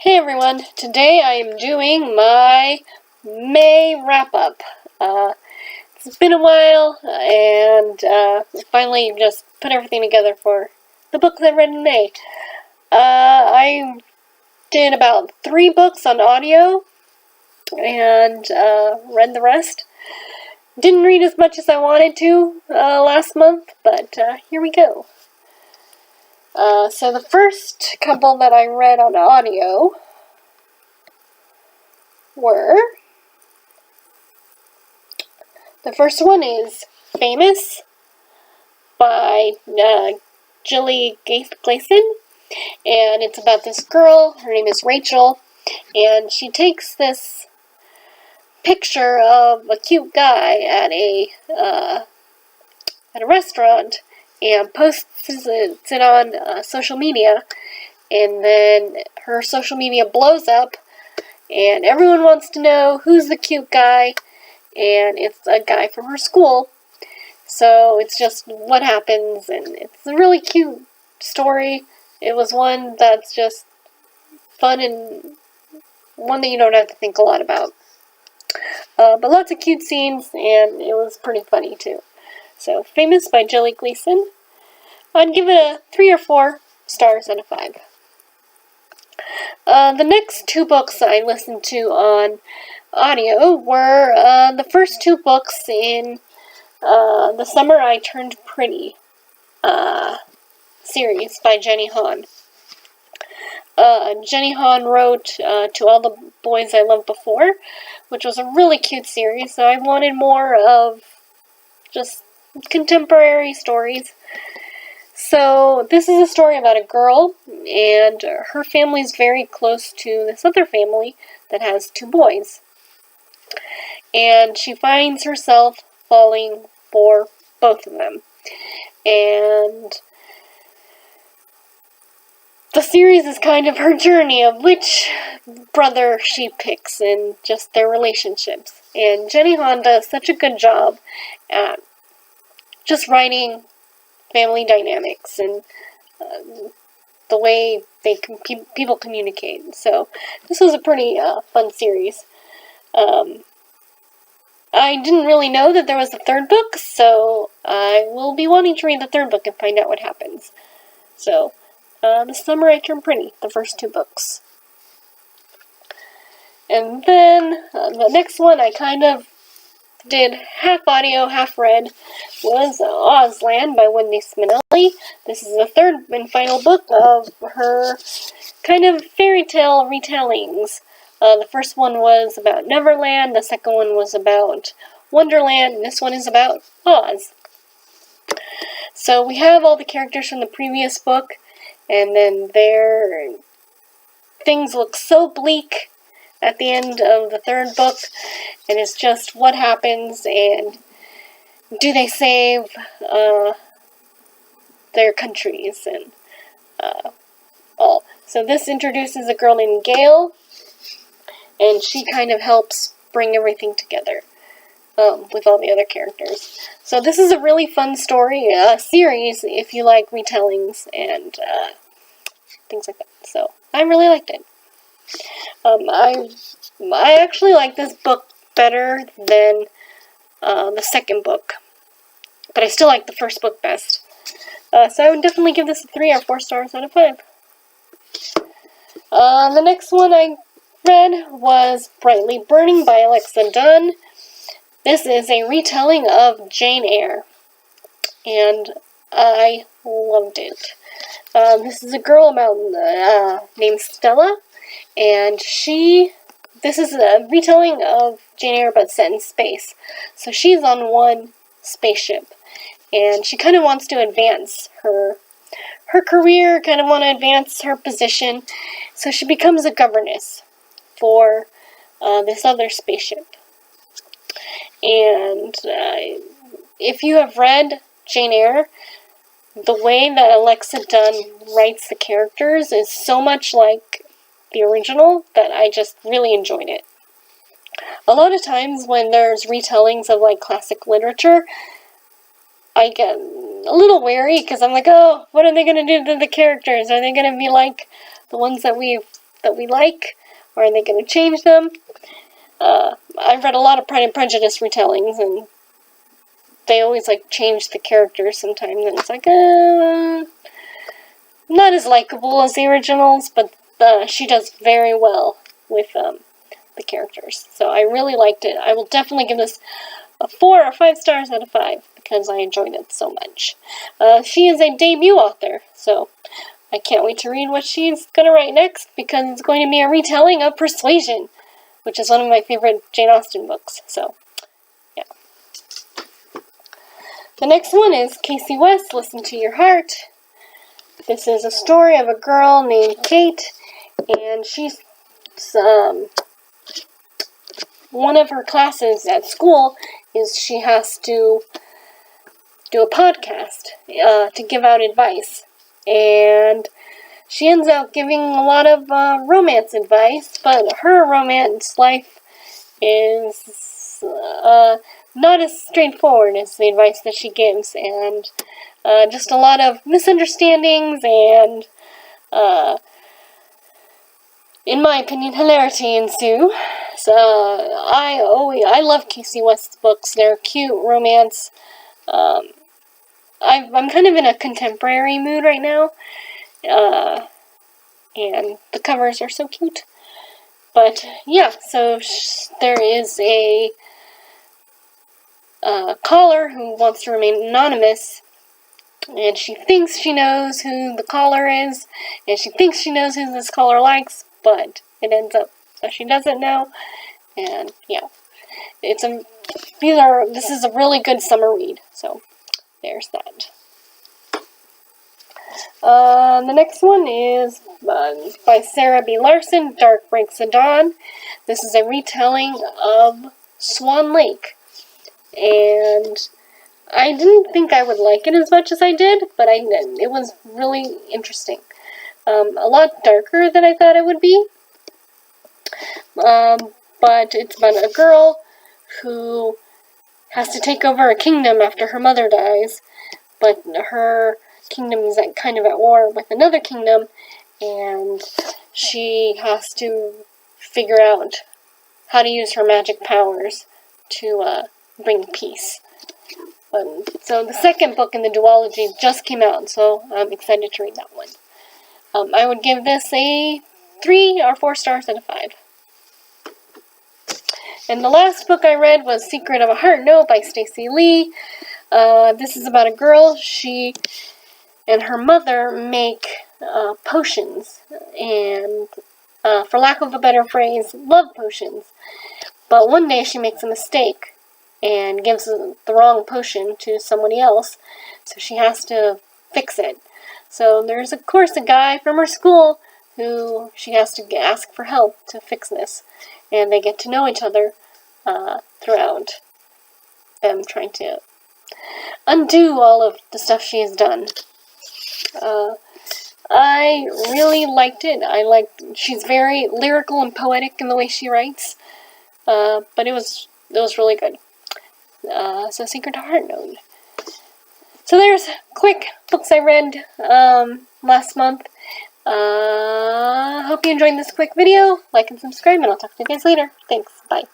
Hey everyone, today I am doing my May wrap-up. It's been a while, and finally just put everything together for the books I read in May. I did about 3 books on audio, and read the rest. Didn't read as much as I wanted to last month, but here we go. So the first couple that I read on audio were... The first one is Famous by Jilly Gleason, and it's about this girl. Her name is Rachel, and she takes this picture of a cute guy at a restaurant and posts it on social media, and then her social media blows up, and everyone wants to know who's the cute guy, and it's a guy from her school. So it's just what happens, and it's a really cute story. It was one that's just fun and one that you don't have to think a lot about. But lots of cute scenes, and it was pretty funny too. So, Famous by Jilly Gleason. I'd give it a 3 or 4 stars out of 5. The next 2 books I listened to on audio were the first 2 books in The Summer I Turned Pretty series by Jenny Han. Jenny Han wrote To All the Boys I Loved Before, which was a really cute series, so I wanted more of just contemporary stories. So this is a story about a girl, and her family is very close to this other family that has 2 boys. And she finds herself falling for both of them. And the series is kind of her journey of which brother she picks and just their relationships. And Jenny Han does such a good job at just writing family dynamics and the way people communicate. So this was a pretty fun series. I didn't really know that there was a 3rd book, so I will be wanting to read the 3rd book and find out what happens. So, The Summer I Turned Pretty, the first 2 books. And then, the next one I kind of did half audio, half read, was Ozland by Wendy Spinelli. This is the 3rd and final book of her kind of fairy tale retellings. The first one was about Neverland, the second one was about Wonderland, and this one is about Oz. So we have all the characters from the previous book, and then things look so bleak at the end of the 3rd book, and it's just what happens, and do they save their countries, and all. So this introduces a girl named Gail, and she kind of helps bring everything together with all the other characters. So this is a really fun story, series, if you like retellings and things like that. So I really liked it. I actually like this book better than the 2nd book, but I still like the first book best. So I would definitely give this a 3 or 4 stars out of 5. The next one I read was Brightly Burning by Alexa Dunn. This is a retelling of Jane Eyre, and I loved it. This is a girl named Stella, and this is a retelling of Jane Eyre but set in space. So she's on one spaceship, and she kind of wants to advance her career, kind of want to advance her position, so she becomes a governess for this other spaceship. And if you have read Jane Eyre, the way that Alexa Dunn writes the characters is so much like the original that I just really enjoyed it. A lot of times when there's retellings of like classic literature, I get a little wary because I'm like, oh, what are they going to do to the characters? Are they going to be like the ones that we've that we like, or are they going to change them? I've read a lot of Pride and Prejudice retellings, and they always, like, change the characters sometimes, and it's like, not as likable as the originals, but she does very well with the characters. So I really liked it. I will definitely give this a 4 or 5 stars out of 5 because I enjoyed it so much. She is a debut author, so I can't wait to read what she's going to write next because it's going to be a retelling of Persuasion, which is one of my favorite Jane Austen books. So, yeah. The next one is Casey West, Listen to Your Heart. This is a story of a girl named Kate, and she's one of her classes at school is she has to do a podcast to give out advice, and she ends up giving a lot of romance advice, but her romance life is not as straightforward as the advice that she gives, and just a lot of misunderstandings and, in my opinion, hilarity ensue. So I love Casey West's books. They're cute romance. I'm kind of in a contemporary mood right now, and the covers are so cute. But yeah, so there is a caller who wants to remain anonymous, and she thinks she knows who the caller is, and she thinks she knows who this caller likes, but it ends up that she doesn't know. And yeah, this is a really good summer read. So there's that. The next one is by Sarah B. Larson, Dark Breaks the Dawn. This is a retelling of Swan Lake, and I didn't think I would like it as much as I did, but it was really interesting. A lot darker than I thought it would be. But it's about a girl who has to take over a kingdom after her mother dies, but her kingdom is kind of at war with another kingdom, and she has to figure out how to use her magic powers to bring peace. So the second book in the duology just came out, so I'm excited to read that one. I would give this a 3 or 4 stars out of 5. And the last book I read was Secret of a Heart Note by Stacey Lee. This is about a girl. She and her mother make potions, and for lack of a better phrase, love potions. But one day she makes a mistake and gives the wrong potion to somebody else, so she has to fix it. So there's, of course, a guy from her school who she has to ask for help to fix this, and they get to know each other throughout them trying to undo all of the stuff she has done. I really liked it. She's very lyrical and poetic in the way she writes, but it was really good. So Secret of Heart Note. So there's quick books I read last month. Hope you enjoyed this quick video. Like and subscribe, and I'll talk to you guys later. Thanks. Bye.